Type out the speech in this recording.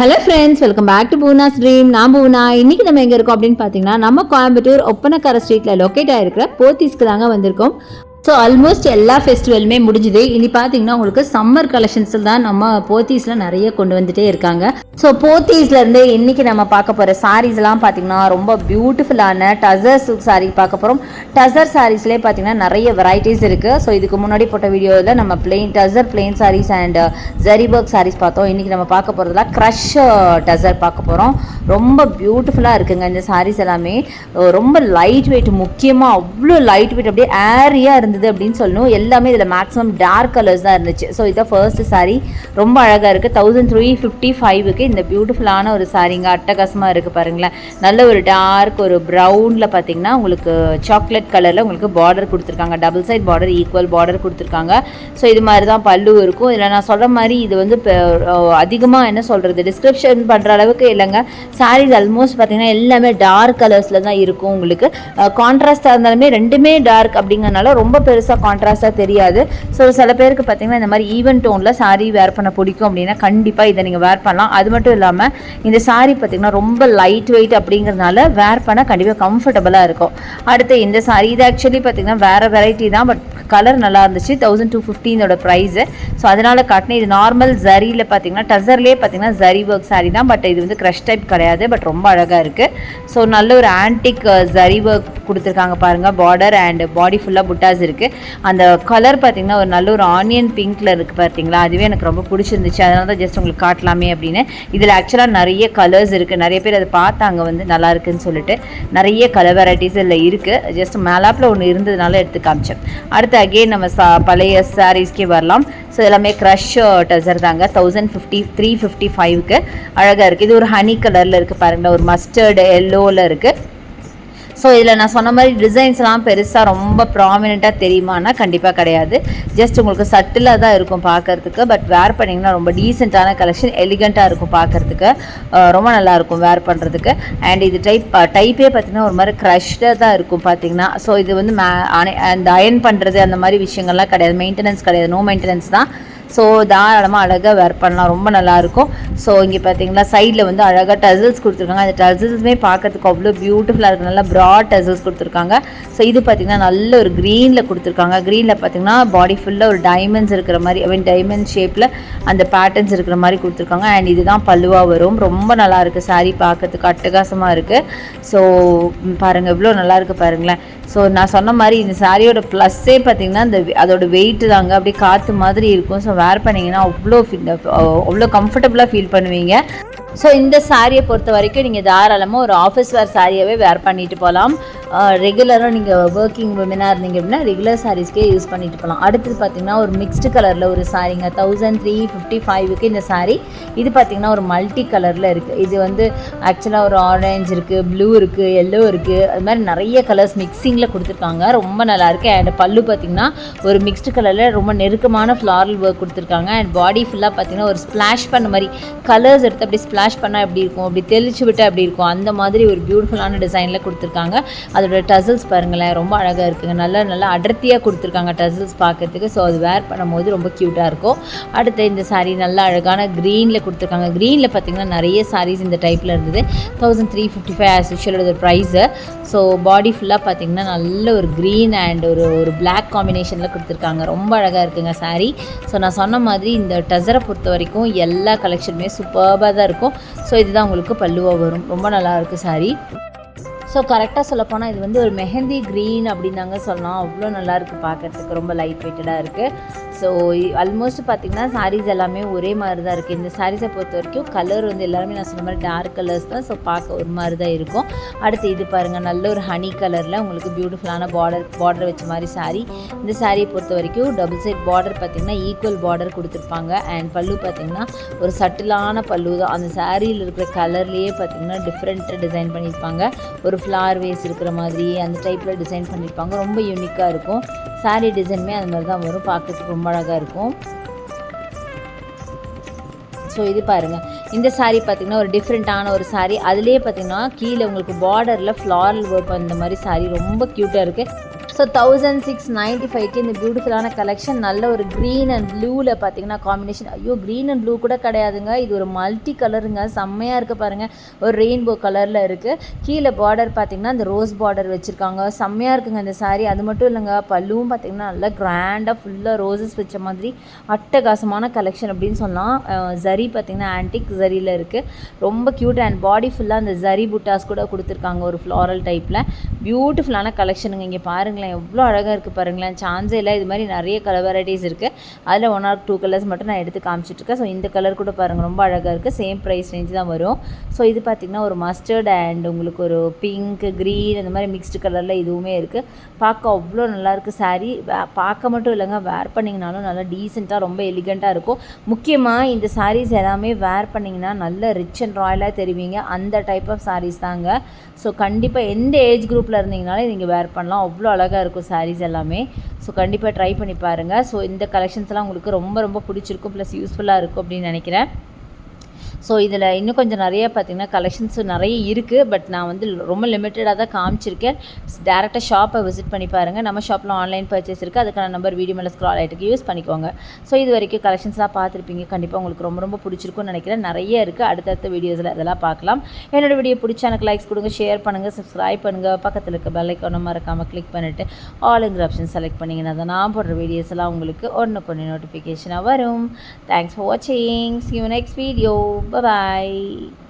Hello friends, welcome back to Poona's dream. நான் பூனா. இன்றைக்கி நம்ம எங்கே இருக்கோம் அப்படின்னு பார்த்தீங்கன்னா, நம்ம கோயம்புத்தூர் ஒப்பனக்கார ஸ்ட்ரீட்டில் லொக்கேட் ஆகிருக்கிற போத்தீஸ்க்கு தாங்க வந்திருக்கோம். ஸோ ஆல்மோஸ்ட் எல்லா ஃபெஸ்டிவலுமே முடிஞ்சுது. இனி பார்த்தீங்கன்னா உங்களுக்கு சம்மர் கலெக்ஷன்ஸில் தான் நம்ம போத்தீஸில் நிறைய கொண்டு வந்துட்டே இருக்காங்க. ஸோ போத்தீஸ்லேருந்து இன்றைக்கி நம்ம பார்க்க போகிற சாரீஸ்லாம் பார்த்தீங்கன்னா ரொம்ப பியூட்டிஃபுல்லான டசர் சில்க் சாரீ பார்க்க போகிறோம். டசர் சாரீஸ்லேயே பார்த்தீங்கன்னா நிறைய வெரைட்டிஸ் இருக்குது. ஸோ இதுக்கு முன்னாடி போட்ட வீடியோவில் நம்ம tussar plain saris and zari work saris பார்த்தோம். இன்றைக்கி நம்ம பார்க்க போகிறதுலாம் க்ரஷ் டசர் பார்க்க போகிறோம். ரொம்ப பியூட்டிஃபுல்லாக இருக்குங்க இந்த சாரீஸ் எல்லாமே. ரொம்ப லைட் வெயிட், முக்கியமாக அவ்வளோ லைட் வெயிட், அப்படியே ஏரியாக இருந்தது அப்படின்னு சொல்லணும். எல்லாமே இதில் மேக்ஸிமம் டார்க் கலர்ஸ் தான் இருந்துச்சு. ஸோ இதான் ஃபர்ஸ்ட் சாரீ. ரொம்ப அழகாக இருக்குது. 1355க்கு இந்த பியூட்டிஃபுல்லான ஒரு சாரீங்க. அட்டகாசமாக இருக்குது பாருங்களேன். நல்ல ஒரு டார்க் ஒரு ப்ரௌனில் பார்த்தீங்கன்னா உங்களுக்கு சாக்லேட் கலரில் உங்களுக்கு பார்டர் கொடுத்துருக்காங்க. Double side border, equal border கொடுத்துருக்காங்க. ஸோ இது மாதிரி தான் பல்லு இருக்கும். இதில் நான் சொல்கிற மாதிரி இது வந்து அதிகமாக என்ன சொல்கிறது, டிஸ்கிரிப்ஷன் பண்ணுற அளவுக்கு இல்லைங்க. சாரீஸ் ஆல்மோஸ்ட் பார்த்தீங்கன்னா எல்லாமே டார்க் கலர்ஸில் தான் இருக்கும். உங்களுக்கு கான்ட்ராஸ்டாக இருந்தாலுமே ரெண்டுமே டார்க் அப்படிங்கிறனால ரொம்ப பெருசாக கான்ட்ராஸ்டாக தெரியாது. ஸோ சில பேருக்கு பார்த்தீங்கன்னா இந்த மாதிரி ஈவன் டோனில் சாரீ வேர் பண்ண பிடிக்கும் அப்படின்னா கண்டிப்பாக இதை நீங்கள் வேர் பண்ணலாம். அது மட்டும் இல்லாமல் இந்த சாரீ பார்த்தீங்கன்னா ரொம்ப லைட் வெயிட் அப்படிங்கிறதுனால வேர் பண்ண கண்டிப்பாக கம்ஃபர்டபுளாக இருக்கும். அடுத்து இந்த சாரீ இது ஆக்சுவலி பார்த்தீங்கன்னா வேறு வெரைட்டி தான், பட் கலர் நல்லா இருந்துச்சு. 1250 ப்ரைஸு. ஸோ அதனால் காட்டினேன். இது நார்மல் ஜரியில் பார்த்தீங்கன்னா டசர்லேயே பார்த்தீங்கன்னா ஜரி ஒர்க் சாரீ தான், பட் இது வந்து க்ரஷ் டைப் கிடையாது. பட் ரொம்ப அழகாக இருக்குது. ஸோ நல்ல ஒரு ஆன்டிக் ஜரி ஒர்க் கொடுத்துருக்காங்க பாருங்கள். பார்டர் அண்ட் பாடி ஃபுல்லாக புட்டாஸ் இருக்குது. அந்த கலர் பார்த்தீங்கன்னா ஒரு நல்ல ஒரு ஆனியன் பிங்க்கில் இருக்குது பார்த்தீங்களா. அதுவே எனக்கு ரொம்ப பிடிச்சிருந்துச்சு. அதனால தான் ஜஸ்ட் உங்களுக்கு காட்டலாமே அப்படின்னு. இதில் ஆக்சுவலாக நிறைய கலர்ஸ் இருக்குது. நிறைய பேர் அதை பார்த்தாங்க வந்து நல்லா இருக்குன்னு சொல்லிட்டு. நிறைய கலர் வெரைட்டிஸ் இதில் இருக்குது. ஜஸ்ட் மேலாப்பில் ஒன்று இருந்ததுனால எடுத்து காமிச்சேன். அடுத்து அகெயின் நம்ம பழைய சாரீஸ்க்கே வரலாம். ஸோ எல்லாமே க்ரஷ் டசர் தாங்க. 355க்கு அழகாக இருக்குது. இது ஒரு ஹனி கலரில் இருக்குது பாருங்களேன். ஒரு மஸ்டர்டு எல்லோவில் இருக்குது. ஸோ இதில் நான் சொன்ன மாதிரி டிசைன்ஸ்லாம் பெருசாக ரொம்ப ப்ராமினெண்ட்டாக தெரியுமானா கண்டிப்பாக கிடையாது. ஜஸ்ட் உங்களுக்கு சட்டிலாக தான் இருக்கும் பார்க்குறதுக்கு. பட் வேர் பண்ணிங்கன்னா ரொம்ப டீசெண்டான கலெக்ஷன், எலிகண்ட்டாக இருக்கும் பார்க்குறதுக்கு. ரொம்ப நல்லாயிருக்கும் வேர் பண்ணுறதுக்கு. அண்ட் இது டைப்பே பார்த்திங்கன்னா ஒரு மாதிரி க்ரஷ்டாக தான் இருக்கும் பார்த்திங்கன்னா. ஸோ இது வந்து அந்த அயன் பண்ணுறது அந்த மாதிரி விஷயங்கள்லாம் கிடையாது. மெயின்டெனன்ஸ் கிடையாது, நோ மெயின்டெனன்ஸ் தான். ஸோ தாராளமாக அழகாக வேர் பண்ணலாம். ரொம்ப நல்லாயிருக்கும். ஸோ இங்கே பார்த்தீங்கன்னா சைடில் வந்து அழகாக டசல்ஸ் கொடுத்துருக்காங்க. அந்த டசல்ஸுமே பார்க்கறதுக்கு அவ்வளோ பியூட்டிஃபுல்லாக இருக்குது. நல்லா ப்ராட் டசல்ஸ் கொடுத்துருக்காங்க. ஸோ இது பார்த்திங்கன்னா நல்ல ஒரு க்ரீனில் கொடுத்துருக்காங்க. க்ரீனில் பார்த்திங்கன்னா பாடி ஃபுல்லாக ஒரு டைமண்ட்ஸ் இருக்கிற மாதிரி, ஐ மீன் டைமண்ட் ஷேப்பில் அந்த பேட்டர்ன்ஸ் இருக்கிற மாதிரி கொடுத்துருக்காங்க. அண்ட் இதுதான் பல்லுவாக வரும். ரொம்ப நல்லாயிருக்கு சாரீ, பார்க்கறதுக்கு அட்டகாசமாக இருக்குது. ஸோ பாருங்கள் எவ்வளோ நல்லாயிருக்கு பாருங்களேன். ஸோ நான் சொன்ன மாதிரி இந்த சாரியோட ப்ளஸ்ஸே பார்த்திங்கன்னா அதோட வெயிட்டு தாங்க. அப்படியே காற்று மாதிரி இருக்கும். ஸோ வேர் பண்ணிங்கன்னா அவ்வளோ கம்ஃபர்டபுளாக ஃபீல் பண்ணுவீங்க. ஸோ இந்த சாரியை பொறுத்த வரைக்கும் நீங்கள் தாராளமாக ஒரு ஆஃபீஸ் வேர் சாரியாகவே வேர் பண்ணிட்டு போகலாம். ரெகுலராக நீங்கள் ஒர்க்கிங் விமனாக இருந்தீங்க அப்படின்னா ரெகுலர் சாரீஸ்க்கே யூஸ் பண்ணிட்டு போகலாம். அடுத்தது பார்த்திங்கன்னா ஒரு மிக்ஸ்டு கலரில் ஒரு சாரீங்க. 1355க்கு இந்த சாரீ. இது பார்த்திங்கன்னா ஒரு மல்டி கலரில் இருக்குது. இது வந்து ஆக்சுவலாக ஒரு ஆரஞ்சு இருக்குது, ப்ளூ இருக்குது, எல்லோ இருக்குது. அது மாதிரி நிறைய கலர்ஸ் மிக்சிங்கில் கொடுத்துருக்காங்க. ரொம்ப நல்லாயிருக்கு. அண்ட் பல்லு பார்த்திங்கன்னா ஒரு மிக்ஸ்டு கலரில் ரொம்ப நெருக்கமான ஃப்ளாரல் ஒர்க் கொடுத்துருக்காங்க. அண்ட் பாடி ஃபுல்லாக பார்த்திங்கன்னா ஒரு ஸ்ப்ளாஷ் பண்ண மாதிரி கலர்ஸ் எடுத்து அப்படி ஸ்ப்ளாஷ் பண்ணால் எப்படி இருக்கும், அப்படி தெளிச்சு விட்டால் எப்படி இருக்கும், அந்த மாதிரி ஒரு பியூட்டிஃபுல்லான டிசைனில் கொடுத்துருக்காங்க. அதோட டசல்ஸ் பாருங்களேன், ரொம்ப அழகாக இருக்குங்க. நல்லா அடர்த்தியாக கொடுத்துருக்காங்க டசல்ஸ் பார்க்கறதுக்கு. ஸோ அது வேர் பண்ணும்போது ரொம்ப க்யூட்டாக இருக்கும். அடுத்து இந்த சாரீ நல்லா அழகான க்ரீனில் கொடுத்துருக்காங்க. க்ரீனில் பார்த்திங்கன்னா நிறைய சாரீஸ் இந்த டைப்பில் இருந்தது. 1355 ஆஸ் யூஷுவலோட ப்ரைஸு. ஸோ பாடி ஃபுல்லாக பார்த்திங்கன்னா நல்ல ஒரு க்ரீன் அண்ட் ஒரு பிளாக் காம்பினேஷனில் கொடுத்துருக்காங்க. ரொம்ப அழகாக இருக்குங்க சாரீ. ஸோ நான் சொன்ன மாதிரி இந்த டசரை பொறுத்த வரைக்கும் எல்லா கலெக்ஷனுமே சூப்பராக தான் இருக்கும். ஸோ இதுதான் உங்களுக்கு பல்லுவாக வரும். ரொம்ப நல்லாயிருக்கு சாரீ. ஸோ கரெக்டாக சொல்லப்போனால் இது வந்து ஒரு மெஹந்தி க்ரீன் அப்படின்னாங்க சொல்லலாம். அவ்வளோ நல்லாயிருக்கு பார்க்குறதுக்கு. ரொம்ப லைட் வெயிட்டடாக இருக்குது. ஸோ ஆல்மோஸ்ட் பார்த்திங்கன்னா சாரீஸ் எல்லாமே ஒரே மாதிரி தான் இருக்குது. இந்த சாரீஸை பொறுத்த வரைக்கும் கலர் வந்து எல்லாருமே நான் சொன்ன மாதிரி டார்க் கலர்ஸ் தான். ஸோ பார்க்க ஒரு மாதிரி தான் இருக்கும். அடுத்து இது பாருங்கள், நல்ல ஒரு ஹனி கலரில் உங்களுக்கு பியூட்டிஃபுல்லான பார்டர் வச்ச மாதிரி சாரீ. இந்த சாரியை பொறுத்த வரைக்கும் டபுள் சைட் பார்டர் பார்த்திங்கன்னா ஈக்குவல் பார்டர் கொடுத்துருப்பாங்க. அண்ட் பல்லு பார்த்திங்கன்னா ஒரு சட்டிலான பல்லு தான். அந்த சாரியில் இருக்கிற கலர்லேயே பார்த்திங்கன்னா டிஃப்ரெண்ட்டாக டிசைன் பண்ணியிருப்பாங்க. ஒரு ஃப்ளார் வேஸ் இருக்கிற மாதிரி அந்த டைப்பில் டிசைன் பண்ணியிருப்பாங்க. ரொம்ப யூனிக்காக இருக்கும். சாரீ டிசைனுமே அந்த மாதிரி தான் வரும். பார்க்கறதுக்கு ரொம்ப அழகாக இருக்கும். ஸோ இது பாருங்கள், இந்த சாரீ பார்த்திங்கன்னா ஒரு டிஃப்ரெண்ட்டான ஒரு சாரீ. அதுலேயே பார்த்திங்கன்னா கீழே உங்களுக்கு பார்டரில் ஃப்ளாரல் ஒர்க் அந்த மாதிரி சாரீ ரொம்ப க்யூட்டாக இருக்குது. ஸோ 1695க்கு இந்த பியூட்டிஃபுல்லான கலெக்ஷன் நல்ல ஒரு க்ரீன் அண்ட் ப்ளூவில் பார்த்தீங்கன்னா காம்பினேஷன். ஐயோ, க்ரீன் அண்ட் ப்ளூ கூட கிடையாதுங்க, இது ஒரு மல்டி கலருங்க, செம்மையாக இருக்குது பாருங்கள். ஒரு ரெயின்போ கலரில் இருக்குது. கீழே பார்டர் பார்த்திங்கன்னா இந்த ரோஸ் பார்டர் வச்சுருக்காங்க, செம்மையாக இருக்குங்க இந்த சாரீ. அது மட்டும் இல்லைங்க, பல்லுவும் பார்த்திங்கன்னா நல்லா கிராண்டாக ஃபுல்லாக ரோசஸ் வச்ச மாதிரி அட்டகாசமான கலெக்ஷன் அப்படின்னு சொல்லலாம். ஜரி பார்த்திங்கன்னா ஆன்டிக் ஜரியில் இருக்குது, ரொம்ப க்யூட். அண்ட் பாடி ஃபுல்லாக அந்த ஜரி புட்டாஸ் கூட கொடுத்துருக்காங்க ஒரு ஃப்ளாரல் டைப்பில். பியூட்டிஃபுல்லான கலெக்ஷனுங்க. இங்கே பாருங்களேன் எவ்வளோ அழகாக இருக்குது பாருங்களேன், சான்ஸே இல்லை. இது மாதிரி நிறைய கலர் வெரைட்டிஸ் இருக்குது, அதில் 1 or 2 கலர்ஸ் மட்டும் நான் எடுத்து காமிச்சிட்ருக்கேன். ஸோ இந்த கலர் கூட பாருங்கள் ரொம்ப அழகாக இருக்குது, சேம் ப்ரைஸ் ரேஞ்சு தான் வரும். ஸோ இது பார்த்திங்கன்னா ஒரு மஸ்டர்ட் அண்ட் உங்களுக்கு ஒரு பிங்க், க்ரீன் அந்த மாதிரி மிக்ஸ்டு கலரில் இதுவுமே இருக்குது. பார்க்க அவ்வளோ நல்லாயிருக்கு சாரீ. பார்க்க மட்டும் இல்லைங்க, வேர் பண்ணிங்கனாலும் நல்லா டீசெண்டாக ரொம்ப எலிகண்ட்டாக இருக்கும். முக்கியமாக இந்த சாரீஸ் எல்லாமே வேர் பண்ணிங்கன்னா நல்ல ரிச் அண்ட் ராயலாக தெரிவிங்க, அந்த டைப் ஆஃப் சாரீஸ் தாங்க. ஸோ கண்டிப்பாக எந்த ஏஜ் குரூப்பில் இருந்தீங்கனாலே நீங்கள் வேர் பண்ணலாம், அவ்வளோ அழகாக இருக்கும் சாரீஸ் எல்லாமே. ஸோ கண்டிப்பாக ட்ரை பண்ணி பாருங்கள். ஸோ இந்த கலெக்ஷன்ஸ்லாம் உங்களுக்கு ரொம்ப ரொம்ப பிடிச்சிருக்கும், ப்ளஸ் யூஸ்ஃபுல்லாக இருக்கும் அப்படின்னு நினைக்கிறேன். ஸோ இதில் இன்னும் கொஞ்சம் நிறைய பார்த்திங்கன்னா கலெக்ஷன்ஸ் நிறைய இருக்குது, பட் நான் வந்து ரொம்ப லிமிட்டடாக தான் காமிச்சிருக்கேன். டேரெக்டாக ஷாப்பை விசிட் பண்ணி பாருங்கள். நம்ம ஷாப்பில் ஆன்லைன் பர்ச்சேஸ் இருக்குது, அதுக்கான நம்பர் வீடியோ மேலே ஸ்க்ரால் ஆகிட்டு யூஸ் பண்ணிக்கோங்க. ஸோ இது வரைக்கும் கலெக்ஷன்ஸ்லாம் பார்த்துருப்பீங்க, கண்டிப்பாக உங்களுக்கு ரொம்ப ரொம்ப பிடிச்சிருக்கும்னு நினைக்கிறேன். நிறைய இருக்குது, அடுத்தடுத்த வீடியோஸில் அதெல்லாம் பார்க்கலாம். என்னோடய வீடியோ பிடிச்சா எனக்கு லைக்ஸ் கொடுங்க, ஷேர் பண்ணுங்கள், சப்ஸ்கிரைப் பண்ணுங்கள், பக்கத்தில் இருக்க பெல் ஐக்கானை மறக்காமல் கிளிக் பண்ணிவிட்டு ஆளுங்கிற ஆப்ஷன் செலக்ட் பண்ணிங்கன்னா தான் நான் போடுற வீடியோஸ் எல்லாம் உங்களுக்கு ஒன்று நோட்டிஃபிகேஷனாக வரும். தேங்க்ஸ் ஃபார் வாட்சிங், see you next video. Bye bye.